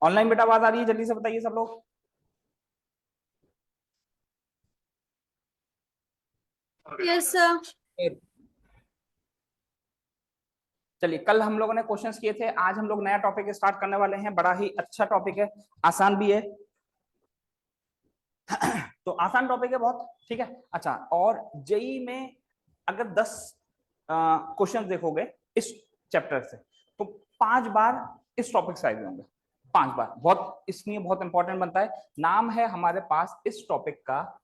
Online बेटा आवाज आ रही है? जल्दी से बताइए सब लोग। Yes sir. चलिए, कल हम लोगों ने क्वेश्चंस किए थे, आज हम लोग नया टॉपिक स्टार्ट करने वाले हैं। बड़ा ही अच्छा टॉपिक है, आसान भी है। तो आसान टॉपिक है बहुत, ठीक है। अच्छा, और जेई में अगर 10 क्वेश्चंस देखोगे इस चैप्टर से, तो 5 बार इस टॉपिक से आए होंगे। 5 बार, बहुत इसलिए बहुत इंपॉर्टेंट बनता है। नाम है हमारे पास इस टॉपिक का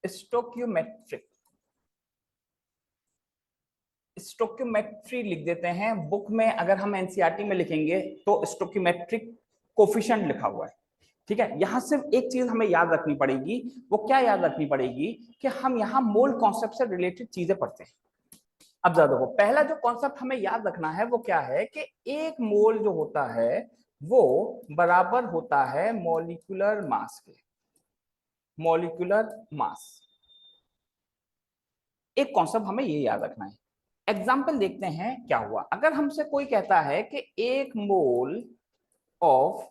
स्टोक्योमेट्रिक। स्टोक्योमेट्री लिख देते हैं बुक में। अगर हम एनसीईआरटी में लिखेंगे तो स्टोक्योमेट्रिक कोफिशिएंट लिखा हुआ है, ठीक है। यहां सिर्फ एक चीज हमें याद रखनी पड़ेगी। वो क्या याद रखनी पड़ेगी कि हम यहाँ मोल कॉन्सेप्ट से रिलेटेड चीजें पढ़ते हैं। अब ज्यादा देखो, पहला जो कॉन्सेप्ट हमें याद रखना है वो क्या है कि एक मोल जो होता है वो बराबर होता है मॉलिक्यूलर मास के। मॉलिक्यूलर मास, एक कॉन्सेप्ट हमें ये याद रखना है। एग्जाम्पल देखते हैं क्या हुआ। अगर हमसे कोई कहता है कि 1 मोल ऑफ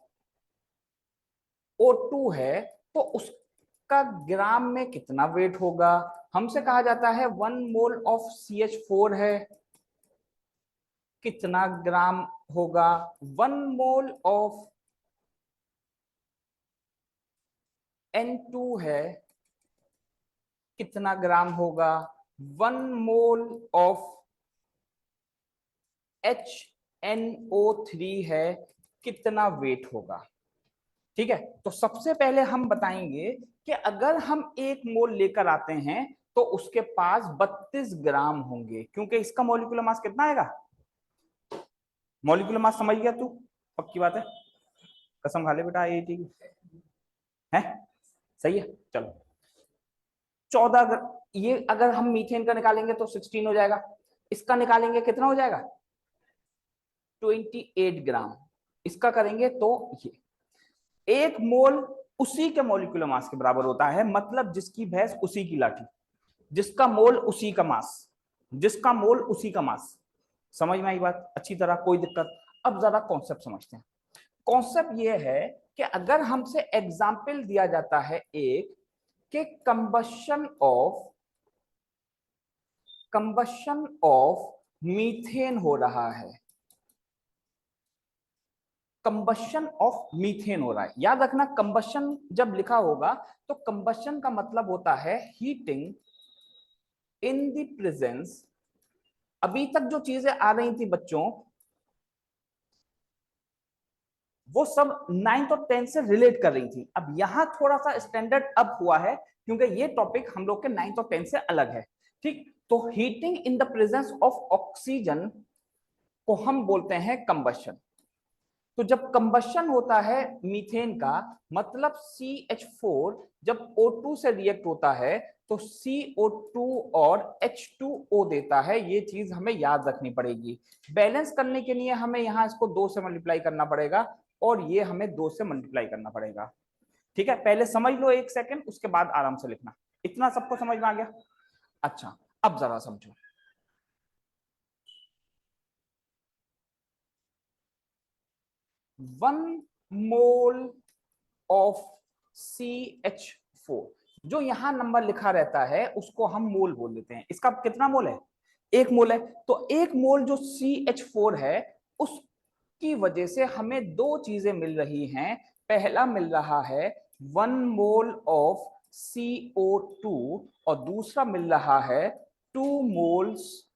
O2 है, तो उसका ग्राम में कितना वेट होगा। हमसे कहा जाता है 1 मोल ऑफ CH4 है, कितना ग्राम होगा। 1 मोल ऑफ N2 है, कितना ग्राम होगा। 1 मोल ऑफ HNO3 है, कितना वेट होगा। ठीक है, तो सबसे पहले हम बताएंगे कि अगर हम 1 मोल लेकर आते हैं तो उसके पास 32 ग्राम होंगे, क्योंकि इसका मॉलिक्यूलर मास कितना आएगा। मॉलिक्यूलर मास समझ गया तू? पक्की बात है, कसम खा ले बेटा ये ठीक है। सही है, चलो। 14, ये अगर हम मीथेन का निकालेंगे तो 16 हो जाएगा। इसका निकालेंगे कितना हो जाएगा, 28 ग्राम। इसका करेंगे तो ये 1 मोल उसी के मॉलिक्यूलर मास के बराबर होता है। मतलब जिसकी भैंस उसी की लाठी, जिसका मोल उसी का मास, जिसका मोल उसी का मास। समझ में आई बात अच्छी तरह, कोई दिक्कत? अब जरा कॉन्सेप्ट समझते हैं। कॉन्सेप्ट ये है कि अगर हमसे एग्जाम्पल दिया जाता है एक कि कंबशन ऑफ मीथेन हो रहा है, कंबशन ऑफ मीथेन हो रहा है। याद रखना, कंबशन जब लिखा होगा तो कंबशन का मतलब होता है हीटिंग इन द प्रेजेंस। अभी तक जो चीजें आ रही थी बच्चों, वो सब 9th और 10th से रिलेट कर रही थी। अब यहां थोड़ा सा स्टैंडर्ड अप हुआ है, क्योंकि ये टॉपिक हम लोग के 9th और 10th से अलग है। ठीक, तो heating in the presence of oxygen को हम बोलते हैं कंबशन। तो जब कंबशन होता है मीथेन का, मतलब CH4 जब O2 से रिएक्ट होता है तो CO2 और H2O देता है। ये चीज हमें याद रखनी पड़ेगी। बैलेंस करने के लिए हमें यहाँ इसको 2 से मल्टीप्लाई करना पड़ेगा और ये हमें 2 से मल्टीप्लाई करना पड़ेगा। ठीक है, पहले समझ लो 1 सेकंड, उसके बाद आराम से लिखना। इतना सबको समझ में आ गया? अच्छा, अब जरा समझो। 1 मोल ऑफ CH4, जो यहां नंबर लिखा रहता है उसको हम मोल बोल देते हैं। इसका कितना मोल है, 1 मोल है। तो 1 मोल जो CH4 है, उसकी वजह से हमें 2 चीजें मिल रही हैं। पहला मिल रहा है 1 मोल ऑफ CO2 और दूसरा मिल रहा है 2 moles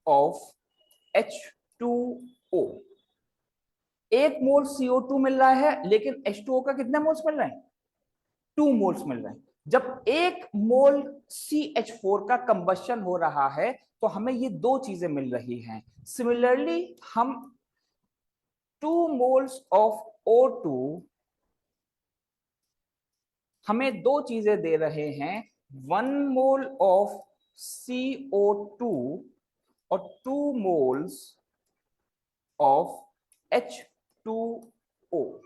of H2O। 1 mole CO2 मिल रहा है, लेकिन H2O का कितने मोल्स मिल रहे हैं, 2 मोल्स मिल रहे हैं। जब 1 मोल CH4 का कंबशन हो रहा है तो हमें ये 2 चीजें मिल रही हैं। सिमिलरली हम 2 मोल्स ऑफ O2 हमें 2 चीजें दे रहे हैं, 1 मोल ऑफ CO2 और 2 मोल्स ऑफ H2O।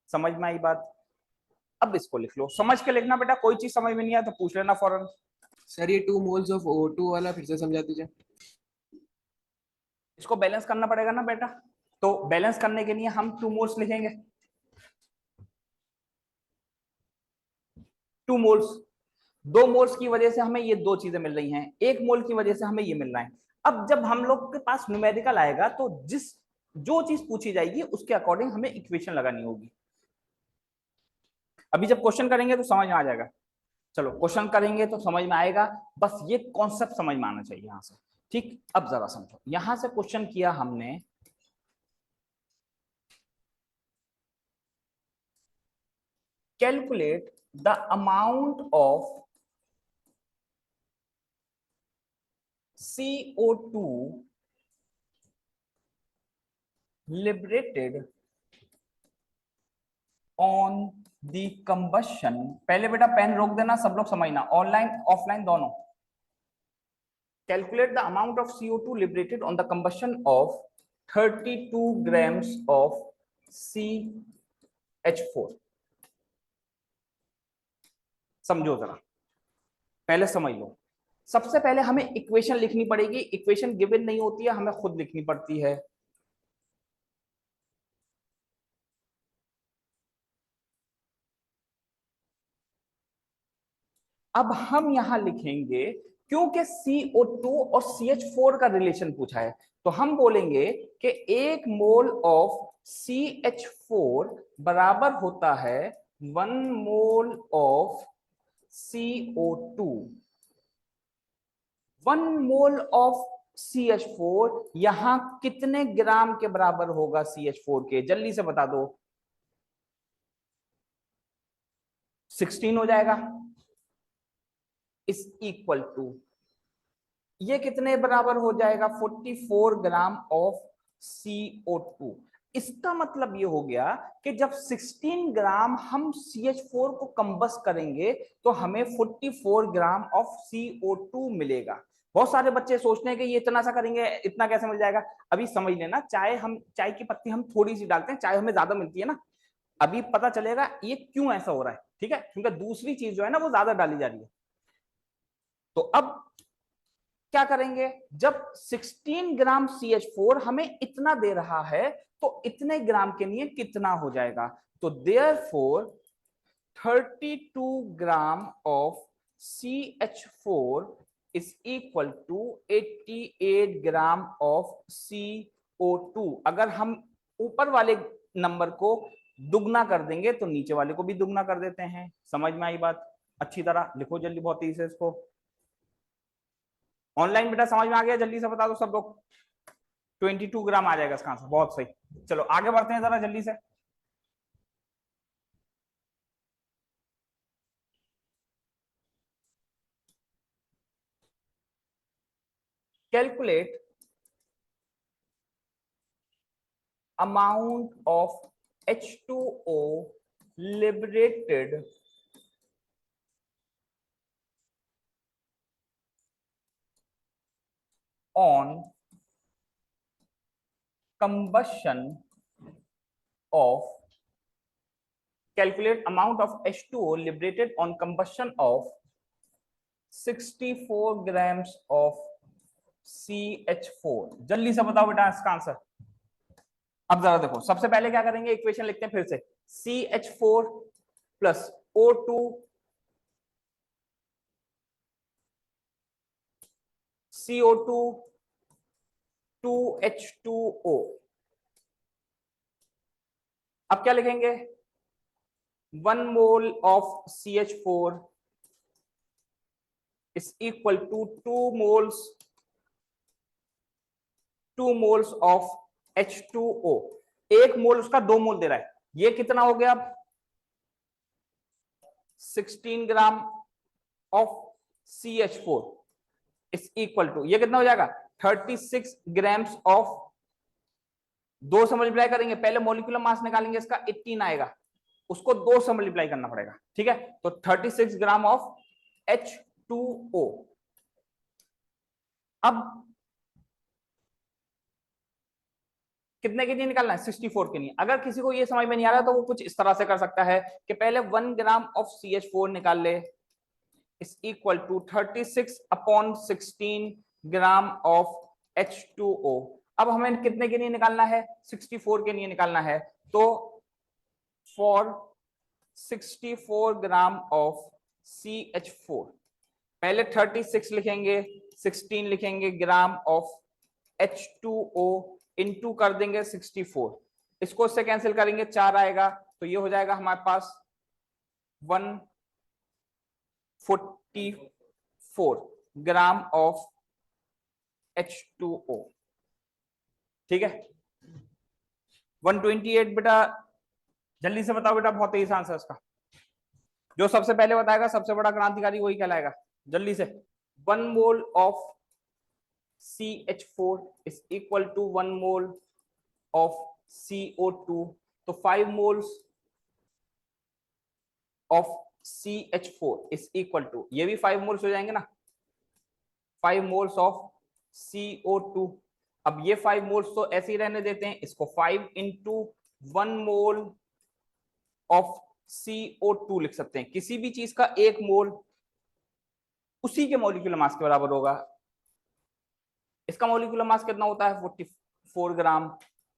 समझ में आई बात? अब इसको लिख लो, समझ के लिखना बेटा। कोई चीज समझ में नहीं आया तो पूछ लेना फौरन। सर ये 2 मोल्स ऑफ O2 वाला फिर से समझा दीजिए। इसको बैलेंस करना पड़ेगा ना बेटा, तो बैलेंस करने के लिए हम 2 मोल्स लिखेंगे, 2 मोल्स। 2 मोल्स की वजह से हमें ये 2 चीजें मिल रही हैं, 1 मोल की वजह से हमें ये मिल रहा है। अब जब हम लोग के पास न्यूमेरिकल आएगा तो जो चीज पूछी जाएगी उसके अकॉर्डिंग हमें इक्वेशन लगानी होगी। अभी जब क्वेश्चन करेंगे तो समझ में आ जाएगा, चलो क्वेश्चन करेंगे तो समझ में आएगा, बस ये कॉन्सेप्ट समझ में आना चाहिए यहां से। ठीक, अब जरा समझो, यहां से क्वेश्चन किया हमने, calculate the amount of CO2 liberated on the combustion। पहले बेटा पेन रोक देना, सब लोग समझना, ऑनलाइन ऑफलाइन दोनों। Calculate the amount of CO2 liberated on the combustion of 32 grams of CH4। समझो जरा, पहले समझ लो। सबसे पहले हमें इक्वेशन लिखनी पड़ेगी, इक्वेशन गिवन नहीं होती है, हमें खुद लिखनी पड़ती है। अब हम यहां लिखेंगे, क्योंकि CO2 और CH4 का रिलेशन पूछा है, तो हम बोलेंगे कि 1 मोल ऑफ CH4 बराबर होता है 1 mole of CO2। 1 mole of CH4 यहां कितने ग्राम के बराबर होगा? CH4 के जल्दी से बता दो। 16 हो जाएगा, इज इक्वल टू, ये कितने बराबर हो जाएगा? 44 ग्राम ऑफ CO2। इसका मतलब ये हो गया कि जब 16 ग्राम हम CH4 को कंबस्ट करेंगे तो हमें 44 ग्राम ऑफ CO2 मिलेगा। बहुत सारे बच्चे सोचते हैं कि ये इतना सा करेंगे, इतना कैसे मिल जाएगा? अभी समझ लेना, चाय की पत्ती हम थोड़ी सी डालते हैं, चाय हमें ज्यादा मिलती है ना, अभी पता चलेगा ये क्यों ऐसा हो रहा है। ठीक है, क्योंकि दूसरी चीज जो है ना वो ज्यादा डाली जा रही है। तो अब क्या करेंगे, जब 16 ग्राम CH4 हमें इतना दे रहा है तो इतने ग्राम के लिए कितना हो जाएगा? तो therefore 32 gram of CH4 is equal to 88 gram of CO2। अगर हम ऊपर वाले नंबर को दुगना कर देंगे तो नीचे वाले को भी दुगना कर देते हैं। समझ में आई बात? अच्छी तरह लिखो जल्दी, बहुत तेजी से इसको। ऑनलाइन बेटा समझ में आ गया? जल्दी से बता दो सब लोग। 22 ग्राम आ जाएगा इसका आंसर, बहुत सही। चलो आगे बढ़ते हैं जरा जल्दी से। Calculate amount of H2O liberated on combustion of, calculate amount of H2O liberated on combustion of 64 grams of CH4। जल्दी से बताओ बेटा इसका आंसर। अब जरा देखो, सबसे पहले क्या करेंगे, इक्वेशन लिखते हैं फिर से, CH4 plus O2 CO2 2H2O। अब क्या लिखेंगे, 1 mole of CH4 is equal to 2 moles of H2O। 1 मोल उसका 2 मोल दे रहा है, ये कितना हो गया? 16 gram of CH4 is equal to, ये कितना हो जाएगा? 36 ग्राम्स ऑफ, 2 से मल्टीप्लाई करेंगे, पहले मोलिकुलर मास निकालेंगे इसका, 18 आएगा, उसको 2 से मल्टीप्लाई करना पड़ेगा। ठीक है, तो 36 ग्राम ऑफ H2O। अब कितने के लिए निकालना है? 64 के लिए। अगर किसी को ये समझ में नहीं आ रहा तो वो कुछ इस तरह से कर सकता है कि पहले 1 ग्राम ऑफ CH4 निकाल ले, is equal to 36 upon 16 gram of H2O। अब हमें कितने के लिए निकालना है, 64 के लिए निकालना है। तो फॉर 64 ग्राम ऑफ CH4, पहले 36 लिखेंगे, 16 लिखेंगे ग्राम ऑफ H2O, इंटू कर देंगे 64, इसको इससे कैंसिल करेंगे 4 आएगा, तो ये हो जाएगा हमारे पास 144 ग्राम ऑफ H2O। ठीक है, 128 बेटा, जल्दी से बताओ बेटा, बहुत तेज आंसर इसका। जो सबसे पहले बताएगा सबसे बड़ा क्रांतिकारी वही कहलाएगा। जल्दी से, 1 mole of CH4 is equal to 1 mole of CO2, तो 5 moles of CH4 is equal to, ये भी 5 moles हो जाएंगे ना, 5 moles of CO2। अब ये 5 moles तो ऐसे ही रहने देते हैं, इसको 5 into 1 mole of CO2 लिख सकते हैं। किसी भी चीज का 1 मोल उसी के मॉलिक्यूलर मास के बराबर होगा। इसका मॉलिक्यूलर मास कितना होता है, 44 ग्राम,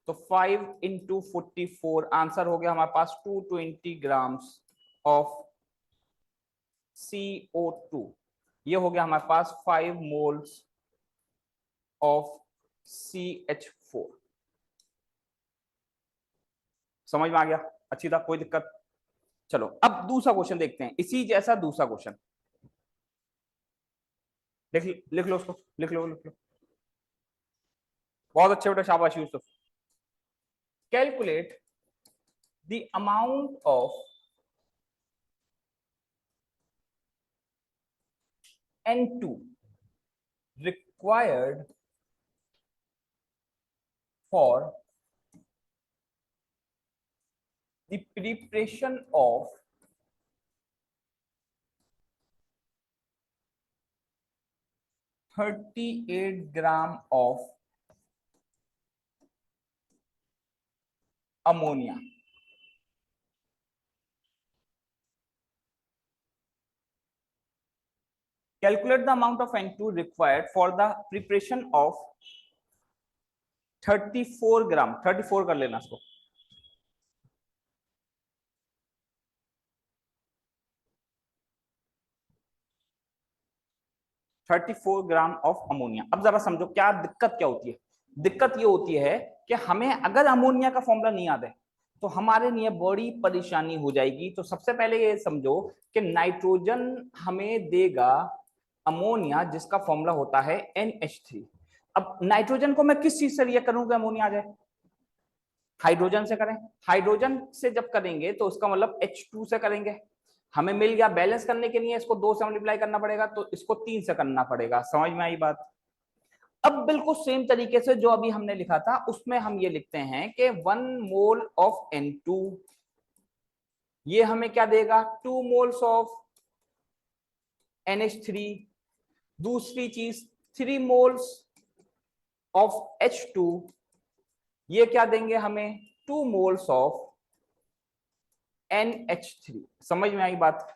तो 5 into 44, आंसर हो गया हमारे पास 220 ग्राम्स ऑफ CO2। ये हो गया हमारे पास 5 मोल्स ऑफ CH4। समझ में आ गया, अच्छी था, कोई दिक्कत। चलो अब दूसरा क्वेश्चन देखते हैं, इसी जैसा दूसरा क्वेश्चन। लिख लो उसको, लिख लो। बहुत अच्छे बेटा, शाबाश Yusuf. Calculate the amount of N2 required for the preparation of 38 gram of ammonia। Calculate the amount of N2 required for the preparation of 34 ग्राम, 34 कर लेना इसको, ग्राम ऑफ अमोनिया। अब जरा समझो क्या दिक्कत क्या होती है। दिक्कत ये होती है कि हमें अगर अमोनिया का फॉर्मूला नहीं याद है तो हमारे लिए बड़ी परेशानी हो जाएगी। तो सबसे पहले ये समझो कि नाइट्रोजन हमें देगा अमोनिया जिसका फॉर्मूला होता है NH3। अब नाइट्रोजन को मैं किस चीज से रिएक्ट करूंगा अमोनिया आ जाए, हाइड्रोजन से करें। हाइड्रोजन से जब करेंगे तो उसका मतलब H2 से करेंगे। हमें मिल गया, बैलेंस करने के लिए इसको 2 से मल्टीप्लाई करना पड़ेगा, तो इसको 3 से करना पड़ेगा। समझ में आई बात। अब बिल्कुल सेम तरीके से जो अभी हमने लिखा था उसमें हम ये लिखते हैं कि 1 मोल ऑफ N2, ये हमें क्या देगा, 2 मोल्स ऑफ NH3। दूसरी चीज 3 मोल्स ऑफ H2, ये क्या देंगे हमें, 2 मोल्स ऑफ NH3। समझ में आई बात।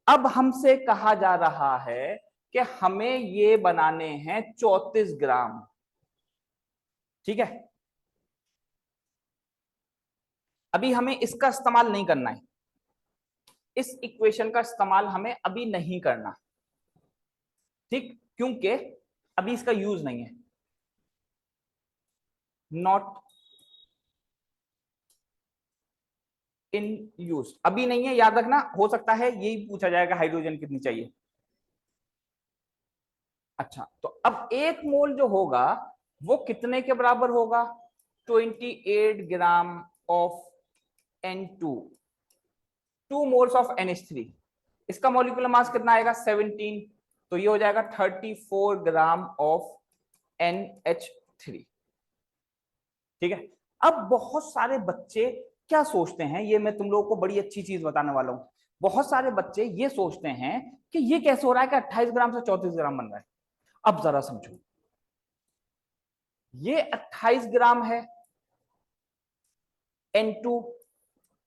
अब हमसे कहा जा रहा है कि हमें ये बनाने हैं 34 ग्राम। ठीक है, अभी हमें इसका इस्तेमाल नहीं करना है, इस इक्वेशन का इस्तेमाल हमें अभी नहीं करना। ठीक, क्योंकि अभी इसका यूज नहीं है, नॉट इन यूज, अभी नहीं है, याद रखना। हो सकता है यही पूछा जाएगा हाइड्रोजन कितनी चाहिए। अच्छा, तो अब 1 मोल जो होगा वो कितने के बराबर होगा, 28 gram of N2, 2 moles of NH3। इसका मॉलिक्यूलर मास कितना आएगा, 17, तो ये हो जाएगा 34 ग्राम ऑफ NH3। ठीक है, अब बहुत सारे बच्चे क्या सोचते हैं, ये मैं तुम लोगों को बड़ी अच्छी चीज बताने वाला हूं। बहुत सारे बच्चे ये सोचते हैं कि ये कैसे हो रहा है कि 28 ग्राम से 34 ग्राम बन रहा है। अब जरा समझो, ये 28 ग्राम है N2,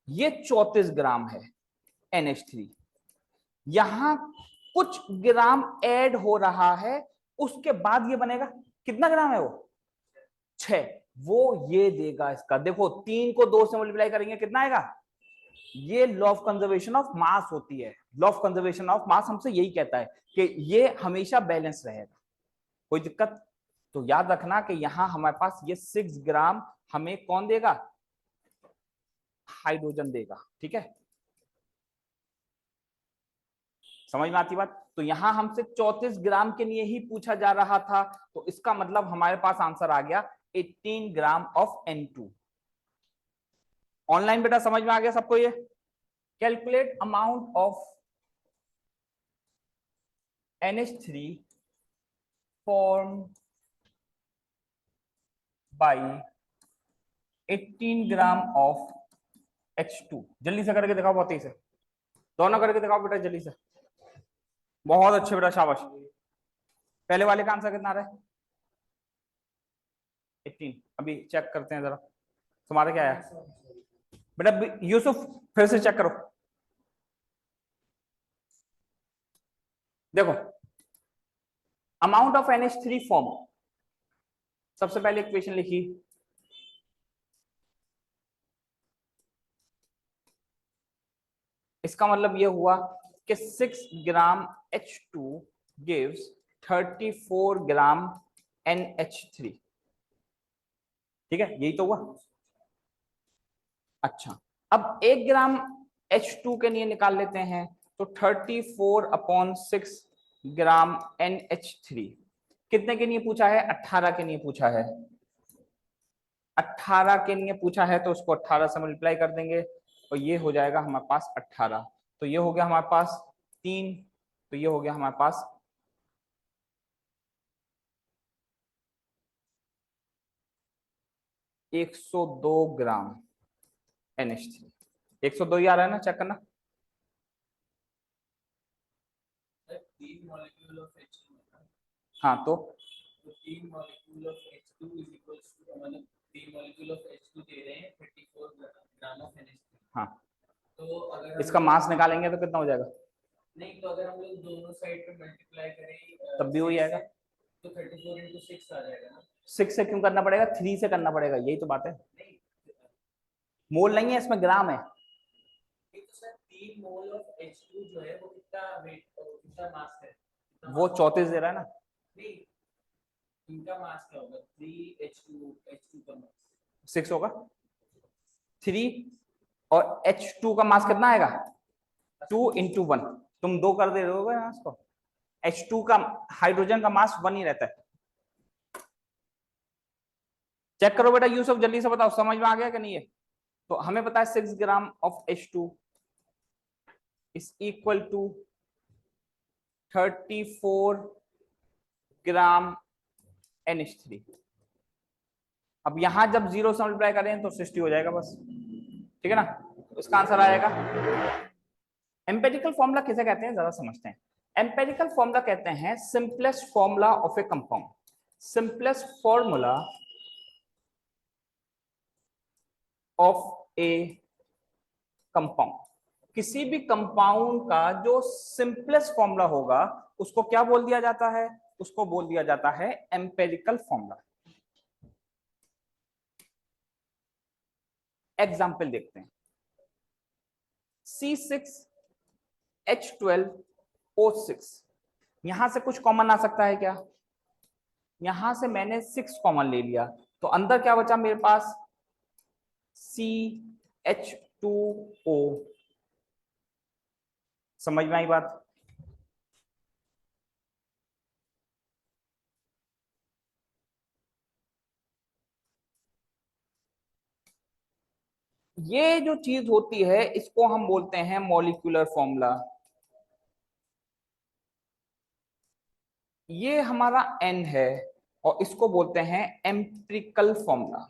ये 34 ग्राम है NH3। यहां कुछ ग्राम ऐड हो रहा है, उसके बाद ये बनेगा, कितना ग्राम है वो, 6, वो ये देगा इसका। देखो 3 को 2 से मल्टीप्लाई करेंगे कितना आएगा? ये law of conservation of mass होती है। Law of conservation of mass हमसे यही कहता है कि ये हमेशा बैलेंस रहेगा, कोई दिक्कत। तो याद रखना कि यहां हमारे पास ये 6 ग्राम हमें कौन देगा? हाइड्रोजन देगा, ठीक है, समझ में आती बात? तो यहां हमसे 34 ग्राम के लिए ही पूछा जा रहा था, तो इसका मतलब हमारे पास आंसर आ गया 18 ग्राम ऑफ N2। ऑनलाइन बेटा समझ में आ गया सबको? ये calculate amount of NH3 form by 18 gram of H2। जल्दी से करके दिखाओ, बहुत तेज से, दोनों करके दिखाओ बेटा जल्दी से। बहुत अच्छे बेटा, शाबाश। पहले वाले का आंसर कितना आ रहा है? 18। अभी चेक करते हैं जरा, तुम्हारा क्या है बेटा? यूसुफ फिर से चेक करो, देखो अमाउंट ऑफ NH3 फॉर्म, सबसे पहले इक्वेशन लिखी, इसका मतलब ये हुआ कि 6 ग्राम H2 gives 34 ग्राम NH3, ठीक है, यही तो हुआ। अच्छा, अब 1 ग्राम H2 के लिए निकाल लेते हैं, तो 34/6 ग्राम NH3 कितने के लिए पूछा है? 18 के लिए पूछा है। 18 के लिए पूछा है तो उसको 18 से मल्टीप्लाई कर देंगे, और ये हो जाएगा हमारे पास 18। तो ये हो गया हमारे पास 3, तो ये हो गया हमारे पास 102 ग्राम NH3। 102 ही आ रहा है ना, चेक करना। हाँ तो 3 molecule of H2 is equals to मतलब 3 molecule of H2 दे रहे हैं 34 ग्राम of NH3। हाँ, तो अगर इसका मास निकालेंगे तो कितना हो जाएगा? नहीं, तो अगर हम लोग दोनों साइड पे मल्टीप्लाई करें तब भी वही आएगा, तो 34 into 6 आ जाएगा ना। 6 से क्यों करना पड़ेगा? 3 से करना पड़ेगा, यही तो बात है। नहीं, मोल नहीं है इसमें, ग्राम है। तो सर 3 मोल ऑफ H2 जो है वो कितना वेट, कितना मास है? वो 34 दे रहा है ना। नहीं, इनका मास क्या होगा? 3H2 का मास 6 होगा, 3 और H2 का मास कितना आएगा? 2 × 1। तुम 2 कर दे रहे हो ना इसको। H2 का, हाइड्रोजन का मास 1 ही रहता है। चेक करो बेटा यूसुफ, जल्दी से बताओ समझ में आ गया कि नहीं है? तो हमें पता है 6 gram of H2 is equal to 34 gram NH3। अब यहां जब 0 से मल्टीप्लाई करें तो 60 हो जाएगा बस, ठीक है ना। तो इसका आंसर आएगा। एम्पिरिकल फॉर्मूला किसे कहते हैं जरा समझते हैं। एम्पिरिकल फॉर्मूला कहते हैं simplest formula of A compound. Simplest formula of A compound, किसी भी कंपाउंड का जो सिंपलेस्ट फॉर्मूला होगा उसको क्या बोल दिया जाता है? उसको बोल दिया जाता है एम्पिरिकल फॉर्मूला। एग्जाम्पल देखते हैं, C6H12O6, यहां से कुछ कॉमन आ सकता है क्या? यहां से मैंने 6 कॉमन ले लिया, तो अंदर क्या बचा मेरे पास? CH2O। समझ में आई बात? ये जो चीज होती है इसको हम बोलते हैं मॉलिक्यूलर फॉर्मूला। ये हमारा N है और इसको बोलते हैं एम्पिरिकल फॉर्मूला।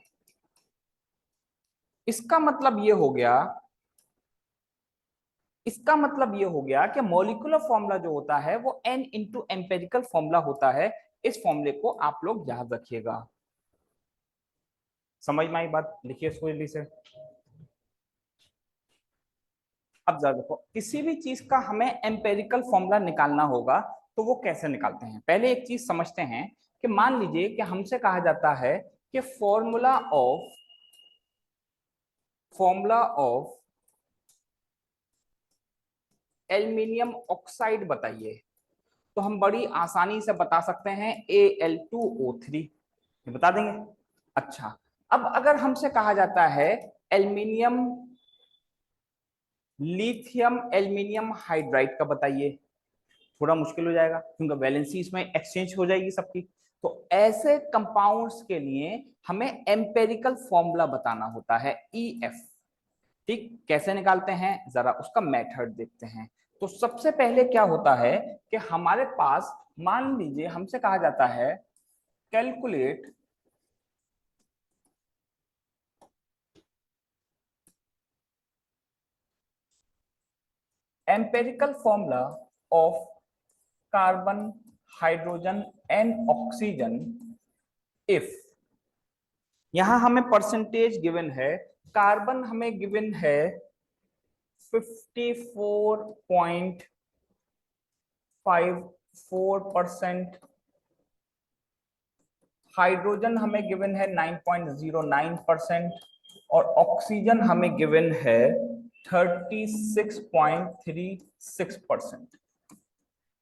इसका मतलब ये हो गया, इसका मतलब ये हो गया कि मॉलिक्यूलर फॉर्मूला जो होता है वो N इंटू एम्पेरिकल फॉर्मूला होता है। इस फॉर्मूले को आप लोग याद रखिएगा। समझ में आई बात? लिखिए इसको जल्दी से। अब जरा देखो, किसी भी चीज का हमें एम्पेरिकल फॉर्मूला निकालना होगा तो वो कैसे निकालते हैं। पहले एक चीज समझते हैं कि मान लीजिए कि हमसे कहा जाता है कि फॉर्मूला ऑफ एल्युमिनियम ऑक्साइड बताइए, तो हम बड़ी आसानी से बता सकते हैं Al2O3, ये बता देंगे। अच्छा, अब अगर हमसे कहा जाता है एल्युमिनियम लिथियम एल्युमिनियम हाइड्राइड का बताइए, थोड़ा मुश्किल हो जाएगा क्योंकि वैलेंसी इसमें एक्सचेंज हो जाएगी सबकी। तो ऐसे कंपाउंड्स के लिए हमें एम्पेरिकल फॉर्मूला बताना होता है EF। ठीक, कैसे निकालते हैं जरा उसका मेथड देखते हैं। तो सबसे पहले क्या होता है कि हमारे पास मान लीजिए हमसे कहा जाता है calculate empirical formula of carbon hydrogen and oxygen if, यहां हमें परसेंटेज गिवन है, कार्बन हमें गिवन है 54.54%, हाइड्रोजन हमें गिवन है 9.09% और ऑक्सीजन हमें गिवन है 36.36%।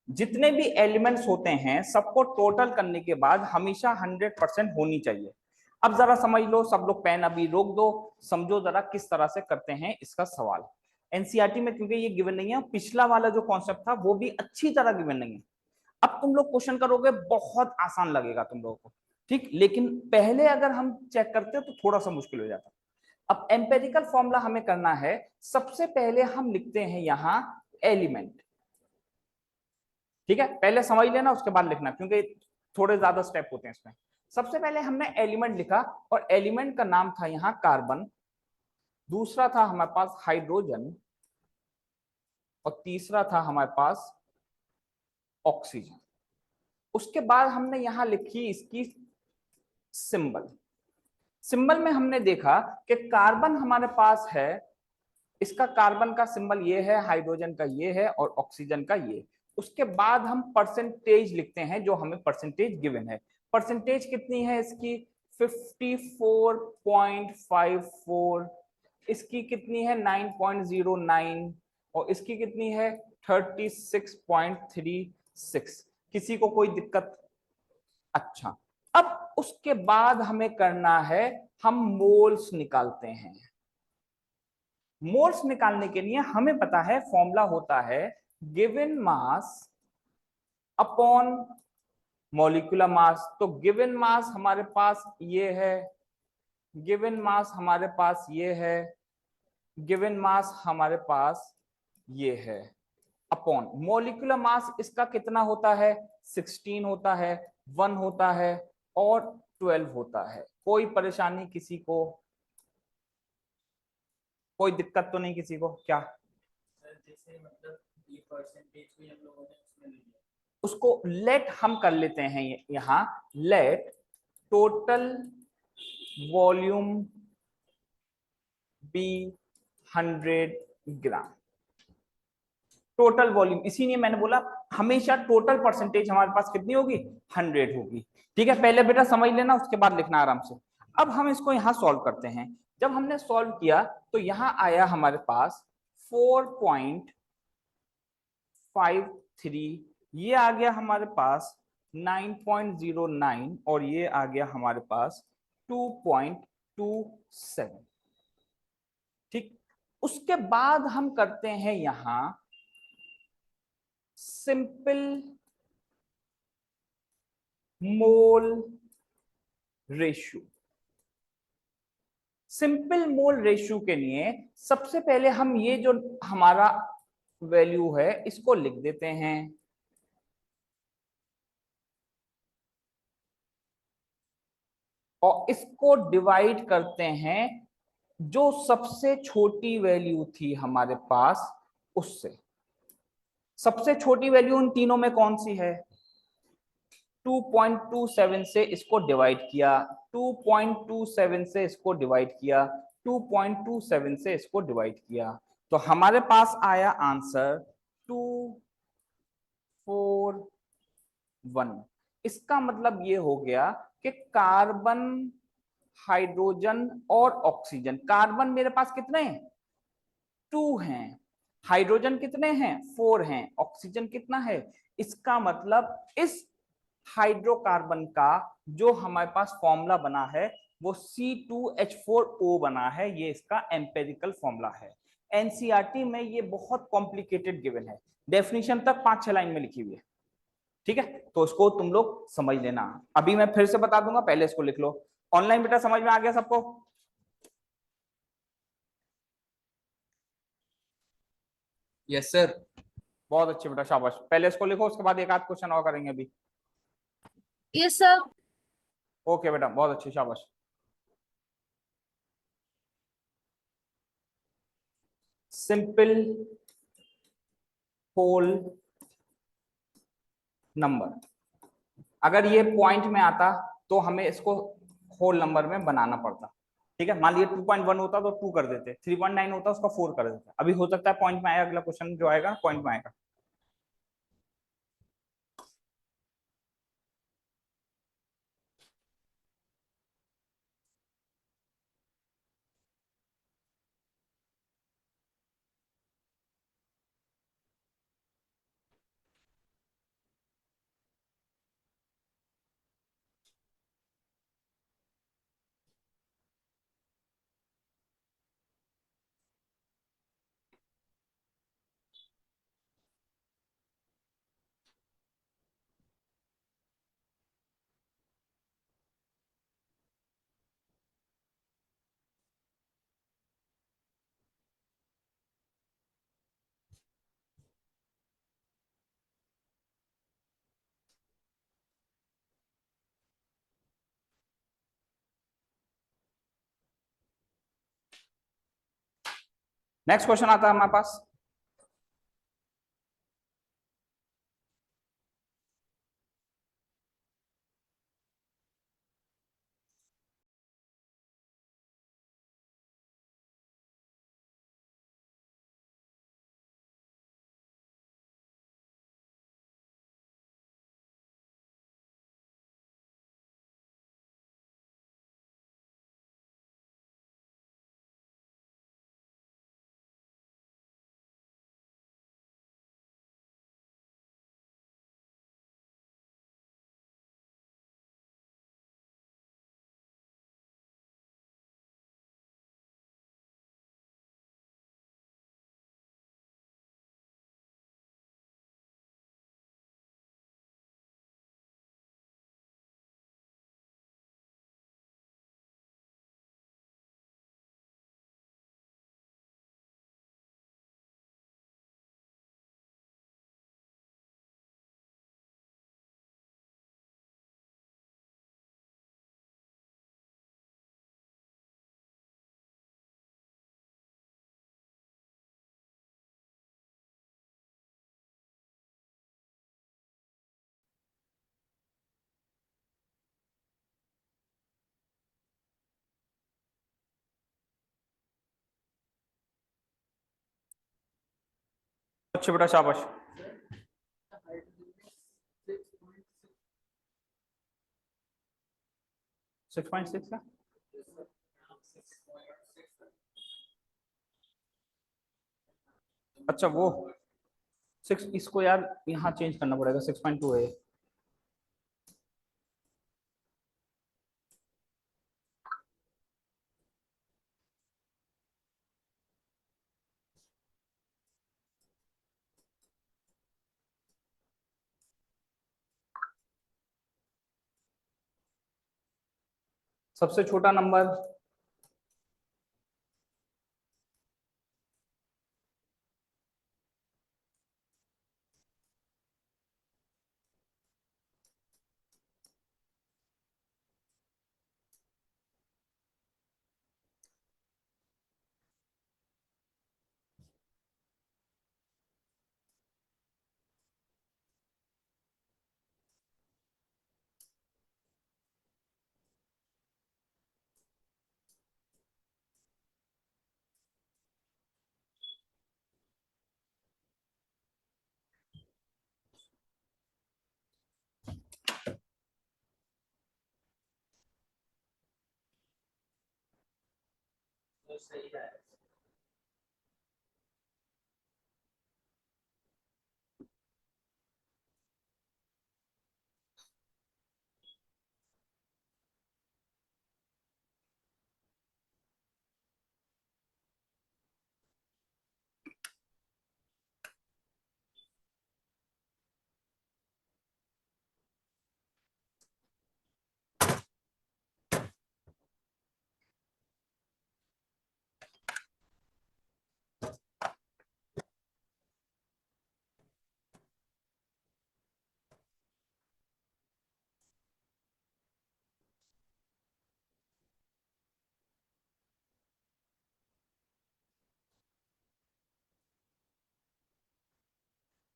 जितने भी एलिमेंट्स होते हैं सबको टोटल करने के बाद हमेशा 100% होनी चाहिए। अब जरा समझ लो, सब लोग पेन अभी रोक दो, समझो जरा किस तरह से करते हैं इसका सवाल। एनसीईआरटी में क्योंकि ये गिवन नहीं है, पिछला वाला जो कॉन्सेप्ट था वो भी अच्छी तरह गिवन नहीं है। अब तुम लोग क्वेश्चन करोगे बहुत आसान लगेगा तुम लोगों को, ठीक, लेकिन पहले अगर हम चेक करते तो थोड़ा सा मुश्किल हो जाता। अब एम्पेरिकल फॉर्मूला हमें करना है, सबसे पहले हम लिखते हैं यहां एलिमेंट। ठीक है, पहले समझ लेना उसके बाद लिखना क्योंकि थोड़े ज्यादा स्टेप होते हैं इसमें। सबसे पहले हमने एलिमेंट लिखा और एलिमेंट का नाम था यहां कार्बन, दूसरा था हमारे पास हाइड्रोजन और तीसरा था हमारे पास ऑक्सीजन। उसके बाद हमने यहां लिखी इसकी सिंबल। सिंबल में हमने देखा कि कार्बन हमारे पास है, इसका कार्बन का सिंबल ये है, हाइड्रोजन का ये है और ऑक्सीजन का ये। उसके बाद हम परसेंटेज लिखते हैं जो हमें परसेंटेज गिवन है। परसेंटेज कितनी है इसकी 54.54, इसकी कितनी है 9.09 और इसकी कितनी है 36.36। किसी को कोई दिक्कत? अच्छा, अब उसके बाद हमें करना है, हम मोल्स निकालते हैं। मोल्स निकालने के लिए हमें पता है फॉर्मूला होता है given mass upon molecular mass. तो गिवन मास हमारे पास ये है, गिवन मास हमारे पास ये है, गिवन मास हमारे पास ये है, अपॉन मॉलिक्यूलर मास इसका कितना होता है 16 होता है, 1 होता है और 12 होता है। कोई परेशानी किसी को? कोई दिक्कत तो नहीं किसी को? क्या जैसे मतलब ये परसेंटेज भी हम लोगों ने उसमें लिया, उसको लेट हम कर लेते हैं यहां, लेट टोटल वॉल्यूम बी 100 ग्राम। टोटल वॉल्यूम, इसीलिए मैंने बोला हमेशा टोटल परसेंटेज हमारे पास कितनी होगी 100 होगी। ठीक है, पहले बेटा समझ लेना उसके बाद लिखना आराम से। अब हम इसको यहां सॉल्व करते हैं। जब हमने सॉल्व किया तो यहां आया हमारे पास 4.53, ये आ गया हमारे पास 9.09 और ये आ गया हमारे पास 2.27। ठीक, उसके बाद हम करते हैं यहां simple mole ratio. Simple mole ratio के लिए सबसे पहले हम ये जो हमारा वैल्यू है इसको लिख देते हैं, और इसको डिवाइड करते हैं जो सबसे छोटी वैल्यू थी हमारे पास उससे। सबसे छोटी वैल्यू उन तीनों में कौन सी है? 2.27 से इसको डिवाइड किया, 2.27 से इसको डिवाइड किया, 2.27 से इसको डिवाइड किया, तो हमारे पास आया आंसर 241। इसका मतलब ये हो गया कि कार्बन हाइड्रोजन और ऑक्सीजन। कार्बन मेरे पास कितने हैं? 2 हैं। हाइड्रोजन कितने हैं? 4 हैं। ऑक्सीजन कितना है? इसका मतलब इस हाइड्रोकार्बन का जो हमारे पास फॉर्मूला बना है वो C2H4O बना है। ये इसका एम्पेरिकल फॉर्मूला है। एनसीईआरटी में ये बहुत कॉम्प्लिकेटेड गिवन है, डेफिनेशन तक 5-6 लाइन में लिखी हुई है। ठीक है, तो इसको तुम लोग समझ लेना। अभी मैं फिर से बता दूंगा, पहले इसको लिख लो। ऑनलाइन बेटा समझ में आ गया सबको? Yes sir. बहुत अच्छे बेटा, शाबाश। पहले इसको लिखो, उसके बाद एक आध क्वेश्चन और करेंगे अभी। Yes, sir. ओके बेटा, बहुत अच्छी, शाबाश। सिंपल होल नंबर, अगर ये पॉइंट में आता तो हमें इसको होल नंबर में बनाना पड़ता। ठीक है, मान लीजिए 2.1 होता तो 2 कर देते, 3.9 होता उसका 4 कर देते। अभी हो सकता है पॉइंट में आया, अगला क्वेश्चन जो आएगा पॉइंट में आएगा। नेक्स्ट क्वेश्चन आता है हमारे पास। अच्छे बेटा, शाबाश। 6.6 का, अच्छा वो 6, इसको यार यहाँ चेंज करना पड़ेगा, 6.2 है। सबसे छोटा नंबर तो सही है।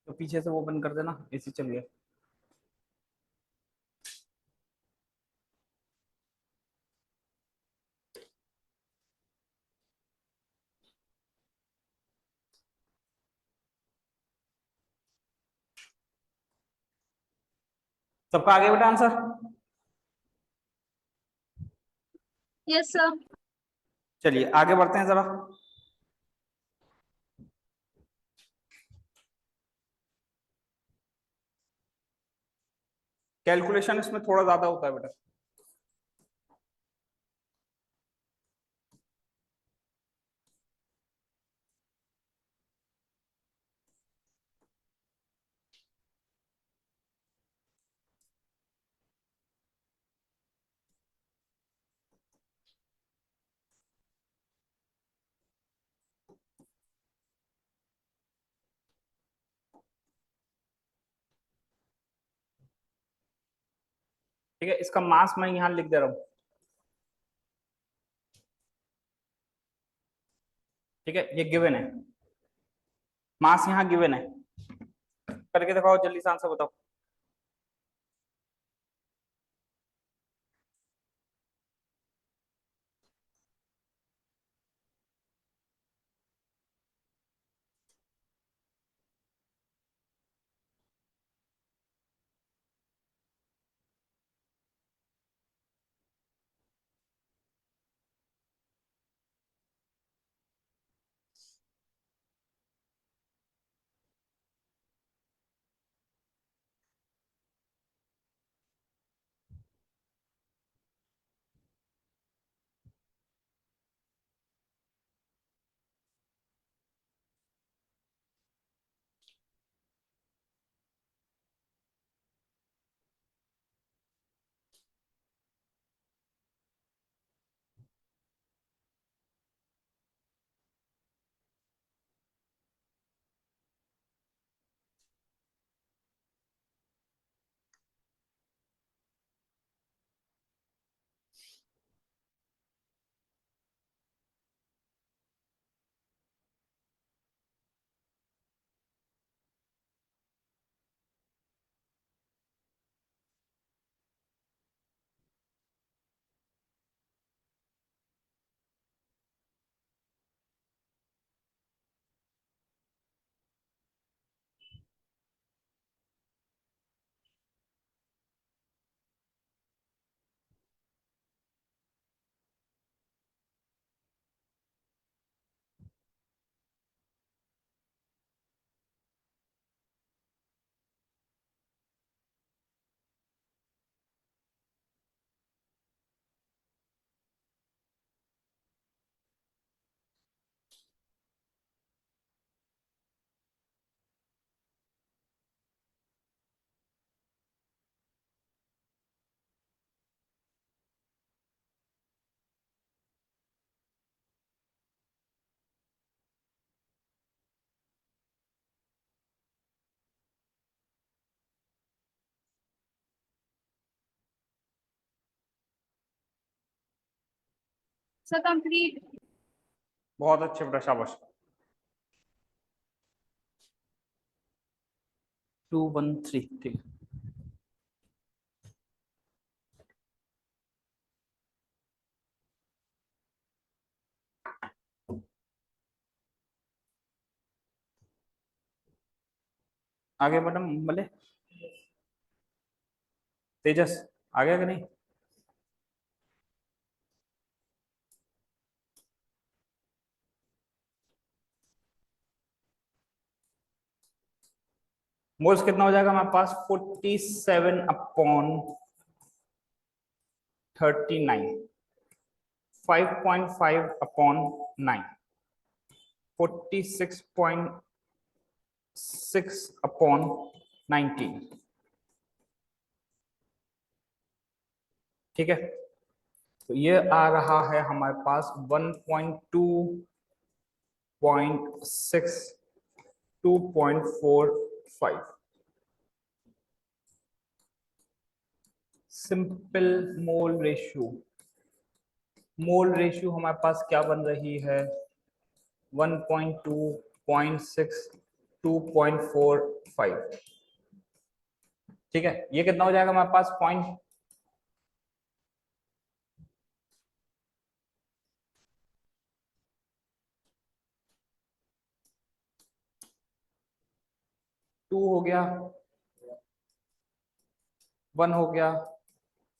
तो पीछे से वो बंद कर देना, एसी चल गया। सबका आगे बेटा आंसर। Yes, sir. चलिए आगे बढ़ते हैं जरा। कैलकुलेशन इसमें थोड़ा ज्यादा होता है बेटा। ठीक है, इसका मास मैं यहां लिख दे रहा हूं। ठीक है, ये गिवन है, मास यहां गिवन है। करके दिखाओ जल्दी से, आंसर बताओ। Sir, complete. बहुत अच्छे बेटा, शाबाश। 213, ठीक है। आगे मैडम भले, तेजस आ गया कि नहीं? मोल्स कितना हो जाएगा हमारे पास 47/39, 5.5/9, 46.6/19। ठीक है, तो ये आ रहा है हमारे पास 1.2.6, 2.45। Simple mole ratio, mole ratio हमारे पास क्या बन रही है 1.2, 0.6, 2.45। ठीक है, ये कितना हो जाएगा हमारे पास पॉइंट 2 हो गया, 1 हो गया,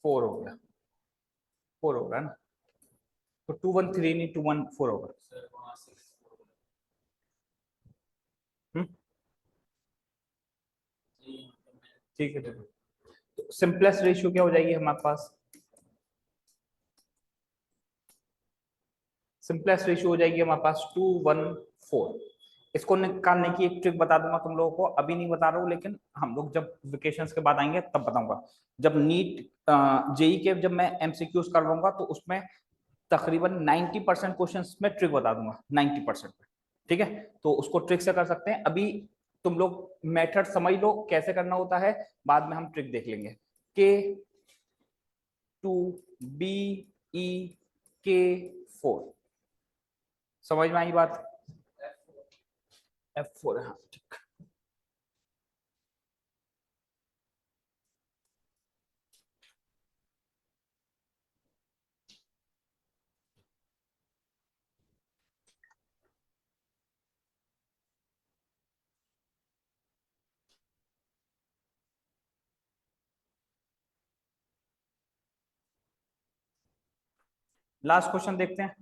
4 हो गया, 4 होगा ना, तो 213 नहीं 214 होगा। सर वहाँ 6 हम्म, जी ठीक है, ठीक है। तो सिंपलेस्ट रेशियो क्या हो जाएगी हमारे पास, सिंपलेस्ट रेशियो हो जाएगी हमारे पास 214। इसको निकालने की एक ट्रिक बता दूंगा तुम लोगों को, अभी नहीं बता रहा हूँ, लेकिन हम लोग जब वेकेशंस के बाद आएंगे तब बताऊंगा। जब नीट जेई के जब मैं एमसीक्यूज करवाऊंगा तो उसमें तकरीबन 90% क्वेश्चन में ट्रिक बता दूंगा, 90%। ठीक है, तो उसको ट्रिक से कर सकते हैं। अभी तुम लोग मेथड समझ लो कैसे करना होता है, बाद में हम ट्रिक देख लेंगे। K2BE K4, समझ में आई बात? F4, हाँ ठीक। लास्ट क्वेश्चन देखते हैं।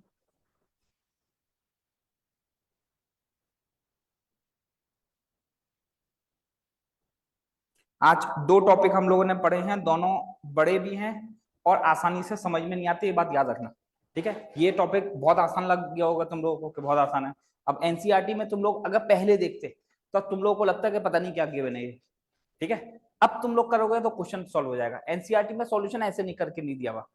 आज दो टॉपिक हम लोगों ने पढ़े हैं, दोनों बड़े भी हैं और आसानी से समझ में नहीं आते, ये बात याद रखना। ठीक है, ये टॉपिक बहुत आसान लग गया होगा तुम लोगों को कि बहुत आसान है। अब एनसीईआरटी में तुम लोग अगर पहले देखते तो तुम लोगों को लगता है कि पता नहीं क्या गिवन है ये। ठीक है, अब तुम लोग करोगे तो क्वेश्चन सॉल्व हो जाएगा। एनसीईआरटी में सॉल्यूशन ऐसे नहीं करके नहीं दिया हुआ,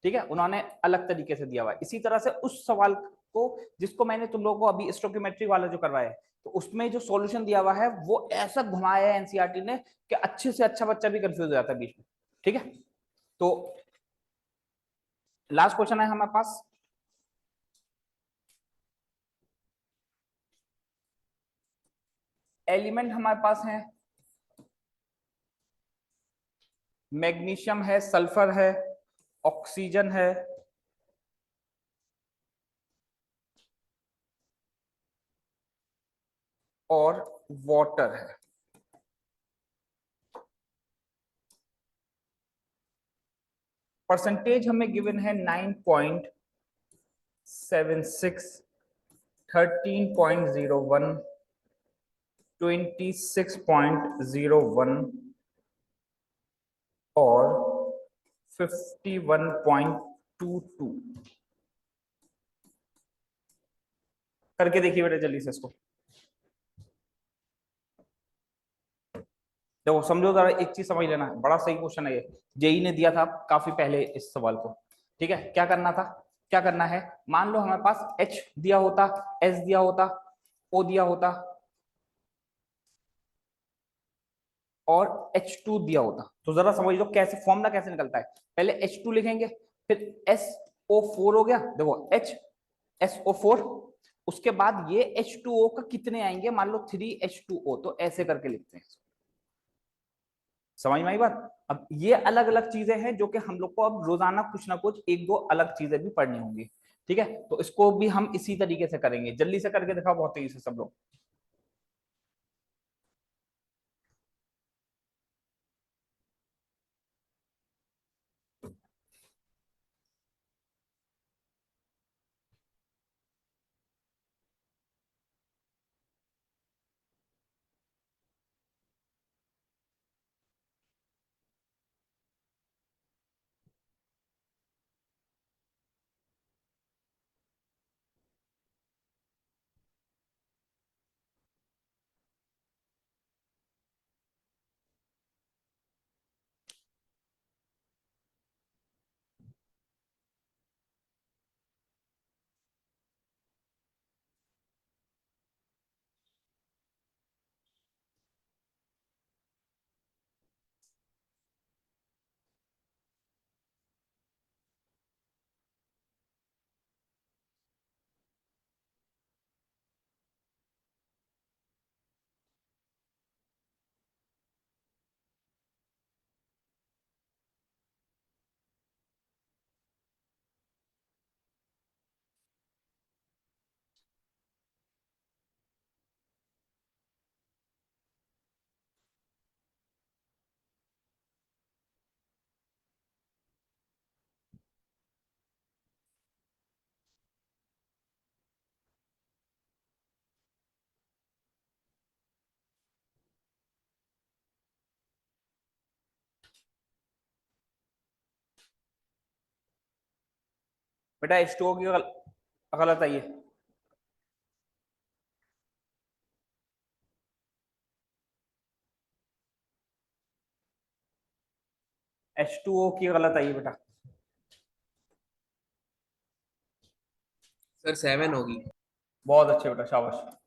ठीक है, उन्होंने अलग तरीके से दिया हुआ है। इसी तरह से उस सवाल को जिसको मैंने तुम लोगों को अभी स्टोकियोमेट्री वाला जो करवाया है, तो उसमें जो सॉल्यूशन दिया हुआ है वो ऐसा घुमाया है एनसीईआरटी ने कि अच्छे से अच्छा बच्चा भी कंफ्यूज हो जाता है बीच में। ठीक है, तो लास्ट क्वेश्चन है हमारे पास, एलिमेंट हमारे पास है, मैग्नीशियम है, सल्फर है, ऑक्सीजन है और वाटर है। परसेंटेज हमें गिवन है 9.76, 13.01, 26.01 और 51.22। करके देखिए बेटा जल्दी से इसको, देखो समझो जरा, एक चीज समझ लेना, बड़ा सही क्वेश्चन है ये, जेई ने दिया था काफी पहले इस सवाल को। ठीक है, क्या करना था, क्या करना है, मान लो हमारे पास H दिया होता, S दिया होता, O दिया होता और H2 दिया होता, तो जरा समझ लो कैसे फॉर्मूला कैसे निकलता है। पहले H2 लिखेंगे, फिर SO4 हो गया, देखो HSO4, उसके बाद ये H2O का कितने आएंगे, मान लो 3H2O, तो ऐसे करके लिखते हैं। समझ में आई बात? अब ये अलग अलग चीजें हैं जो कि हम लोग को अब रोजाना कुछ ना कुछ एक दो अलग चीजें भी पढ़नी होंगी। ठीक है, तो इसको भी हम इसी तरीके से करेंगे, जल्दी से करके दिखाओ बहुत तेजी से सब लोग। बेटा H2O की गलत आई है। H2O की गलत आई है बेटा। सर 7 होगी। बहुत अच्छे बेटा, शाबाश।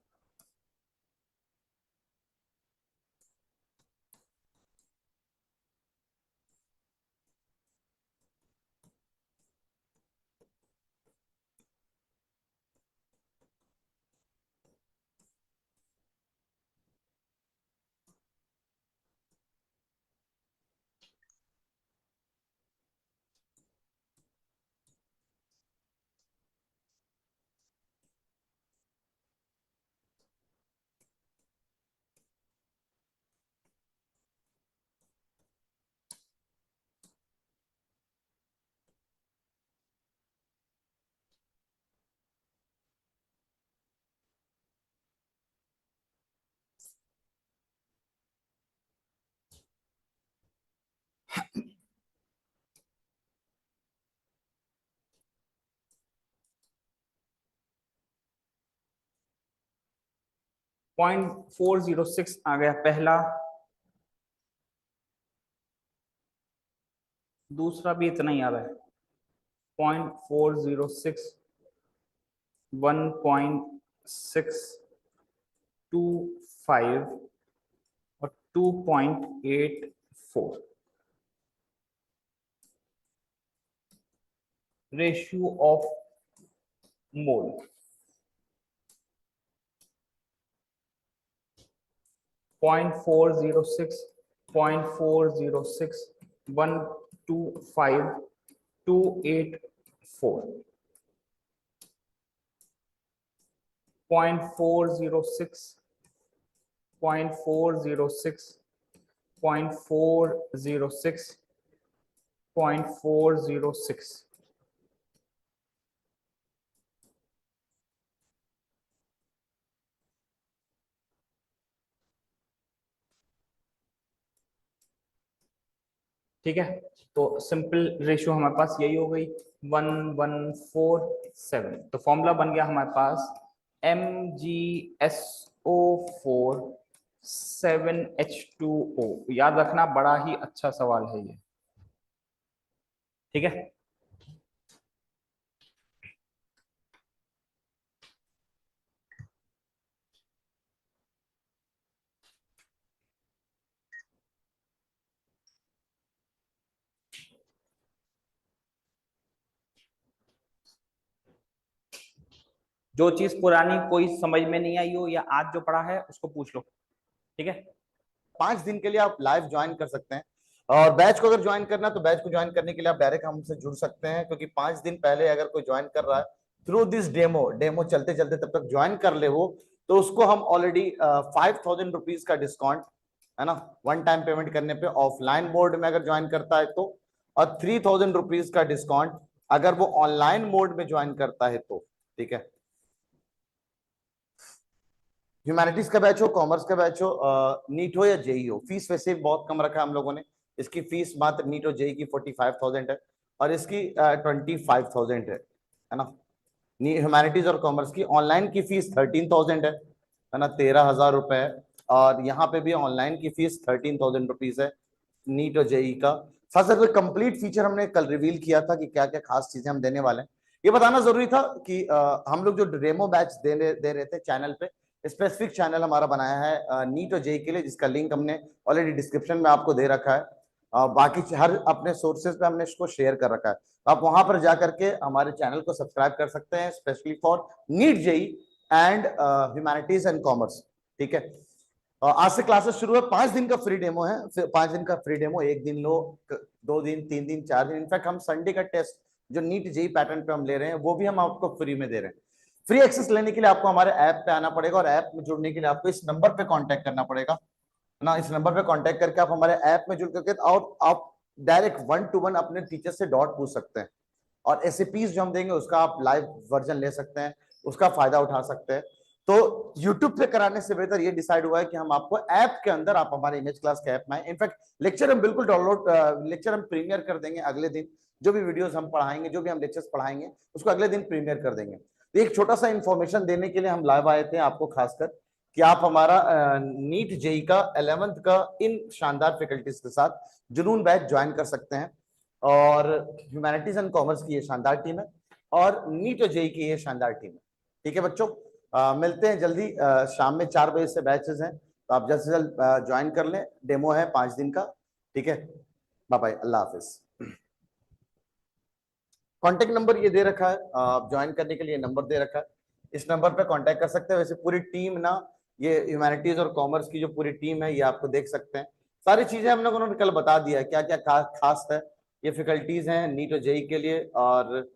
पॉइंट 406 आ गया पहला, दूसरा भी इतना ही आ रहा है 0.406, 1.625 और 2.84 रेशियो ऑफ मोल। पॉइंट 406, 0.406, 125, 284, 0.406, 0.406, 0.406, 0.406। ठीक है, तो सिंपल रेशियो हमारे पास यही हो गई 1147। तो फॉर्मूला बन गया हमारे पास MgSO4 7H2O। याद रखना, बड़ा ही अच्छा सवाल है ये। ठीक है, जो चीज पुरानी कोई समझ में नहीं आई हो या आज जो पढ़ा है उसको पूछ लो। ठीक है, 5 दिन के लिए आप लाइव ज्वाइन कर सकते हैं, और बैच को अगर ज्वाइन करना है तो बैच को ज्वाइन करने के लिए आप डायरेक्ट हमसे जुड़ सकते हैं, क्योंकि 5 दिन पहले अगर कोई ज्वाइन कर रहा है थ्रू दिस डेमो चलते चलते तब तक ज्वाइन कर ले हो, तो उसको हम ऑलरेडी 5000 रुपीज का डिस्काउंट है ना, वन टाइम पेमेंट करने पे ऑफलाइन मोड में अगर ज्वाइन करता है तो, और 3000 रुपीज का डिस्काउंट अगर वो ऑनलाइन मोड में ज्वाइन करता है तो। ठीक है, ह्यूमैनिटीज का बैच हो, कॉमर्स का बैच हो, नीट हो या जेई हो, फीस वैसे बहुत कम रखा है हम लोगों ने। इसकी फीस मात्र नीट और जेई की 45,000 है, और इसकी 25,000 है ना। ह्यूमैनिटीज और कॉमर्स की ऑनलाइन की फीस 13,000 है ना, 13,000 रुपए है। और यहाँ पे भी ऑनलाइन की फीस 13,000 रुपीज है नीट और जेई का। साथ साथ कंप्लीट फीचर हमने कल रिवील किया था कि क्या क्या खास चीजें हम देने वाले हैं। ये बताना जरूरी था कि हम लोग जो डेमो बैच दे रहे थे चैनल पे, स्पेसिफिक चैनल हमारा बनाया है नीट और जेई के लिए, जिसका लिंक हमने ऑलरेडी डिस्क्रिप्शन में आपको दे रखा है। बाकी हर अपने सोर्सेज पे हमने इसको शेयर कर रखा है, आप वहां पर जाकर के हमारे चैनल को सब्सक्राइब कर सकते हैं, specially for NEET JEE and humanities and commerce. ठीक है, आज से क्लासेस शुरू है, 5 दिन का फ्री डेमो है। 5 दिन का फ्री डेमो, 1 दिन लो, 2 दिन, 3 दिन, 4 दिन, इनफैक्ट हम संडे का टेस्ट जो नीट जेई पैटर्न पे हम ले रहे हैं वो भी हम आपको फ्री में दे रहे हैं। फ्री एक्सेस लेने के लिए आपको हमारे ऐप पे आना पड़ेगा, और ऐप में जुड़ने के लिए आपको इस नंबर पे कांटेक्ट करना पड़ेगा ना। इस नंबर पे कांटेक्ट करके आप हमारे ऐप में जुड़ करके और आप डायरेक्ट 1-to-1 अपने टीचर से डाउट पूछ सकते हैं, और एसएपीज जो हम देंगे उसका आप लाइव वर्जन ले सकते हैं, उसका फायदा उठा सकते हैं। तो YouTube पे कराने से बेहतर ये डिसाइड हुआ है कि हम आपको ऐप के अंदर, आप हमारे इमेज क्लास के ऐप में, इनफैक्ट लेक्चर हम बिल्कुल डाउनलोड, लेक्चर हम प्रीमियर कर देंगे अगले दिन, जो भी वीडियोस हम पढ़ाएंगे, जो भी हम लेक्चर्स पढ़ाएंगे, उसको अगले दिन प्रीमियर कर देंगे। तो एक छोटा सा इंफॉर्मेशन देने के लिए हम लाइव आए थे आपको, खासकर कि आप हमारा नीट जेई का 11th का इन शानदार फैकल्टीज के साथ जुनून बैच ज्वाइन कर सकते हैं। और ह्यूमैनिटीज एंड कॉमर्स की ये शानदार टीम है और नीट और जेई की ये शानदार टीम है। ठीक है बच्चों, मिलते हैं जल्दी। शाम में 4 बजे से बैचेस हैं, तो आप जल्द से जल्द ज्वाइन कर लें। डेमो है 5 दिन का। ठीक है, बाय बाय, अल्लाह हाफिज। कांटेक्ट नंबर ये दे रखा है, आप ज्वाइन करने के लिए नंबर दे रखा है, इस नंबर पे कांटेक्ट कर सकते हैं। वैसे पूरी टीम ना, ये ह्यूमैनिटीज और कॉमर्स की जो पूरी टीम है, ये आपको देख सकते हैं। सारी चीजें हम लोगों ने कल बता दिया है, क्या क्या खास है। ये फैकल्टीज हैं नीट और जेई के लिए, और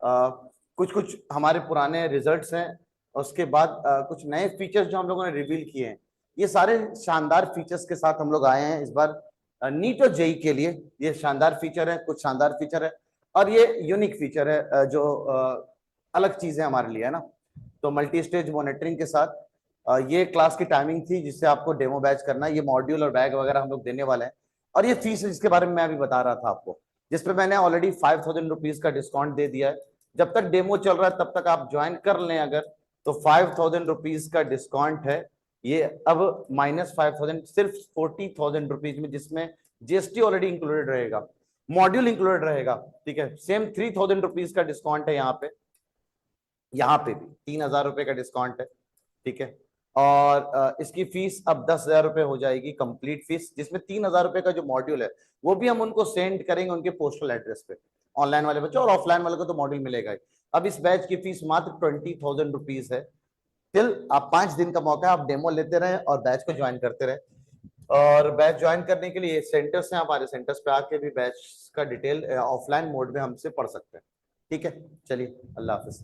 कुछ कुछ हमारे पुराने रिजल्ट्स हैं, उसके बाद कुछ नए फीचर्स जो हम लोगों ने रिवील किए हैं। ये सारे शानदार फीचर्स के साथ हम लोग आए हैं इस बार नीट और जेई के लिए। ये शानदार फीचर है, कुछ शानदार फीचर है, और ये यूनिक फीचर है जो अलग चीज है हमारे लिए, है ना। तो मल्टी स्टेज मॉनिटरिंग के साथ ये क्लास की टाइमिंग थी जिससे आपको डेमो बैच करना है। ये मॉड्यूल और बैग वगैरह हम लोग देने वाले हैं, और ये फीस जिसके बारे में मैं अभी बता रहा था आपको, जिसपे मैंने ऑलरेडी 5000 रुपीज का डिस्काउंट दे दिया है। जब तक डेमो चल रहा है तब तक आप ज्वाइन कर लें अगर, तो 5000 रुपीज का डिस्काउंट है ये, अब -5000 सिर्फ 40,000 रुपीज में, जिसमें जीएसटी ऑलरेडी इंक्लूडेड रहेगा, मॉड्यूल इंक्लूडेड रहेगा। ठीक है, सेम 3000 रुपीज का डिस्काउंट है यहाँ पे भी 3000 रुपए का डिस्काउंट है। ठीक है, और इसकी फीस अब 10,000 रुपए हो जाएगी कंप्लीट फीस, जिसमें 3000 रुपए का जो मॉड्यूल है वो भी हम उनको सेंड करेंगे उनके पोस्टल एड्रेस पे, ऑनलाइन वाले बच्चों, और ऑफलाइन वाले को तो मॉड्यूल मिलेगा ही। अब इस बैच की फीस मात्र 20,000 रुपीज है। टिल आप 5 दिन का मौका है, आप डेमो लेते रहे और बैच को ज्वाइन करते रहे। और बैच ज्वाइन करने के लिए सेंटर्स हैं, हमारे सेंटर्स पे आके भी बैच का डिटेल ऑफलाइन मोड में हमसे पढ़ सकते हैं। ठीक है, चलिए, अल्लाह हाफिज।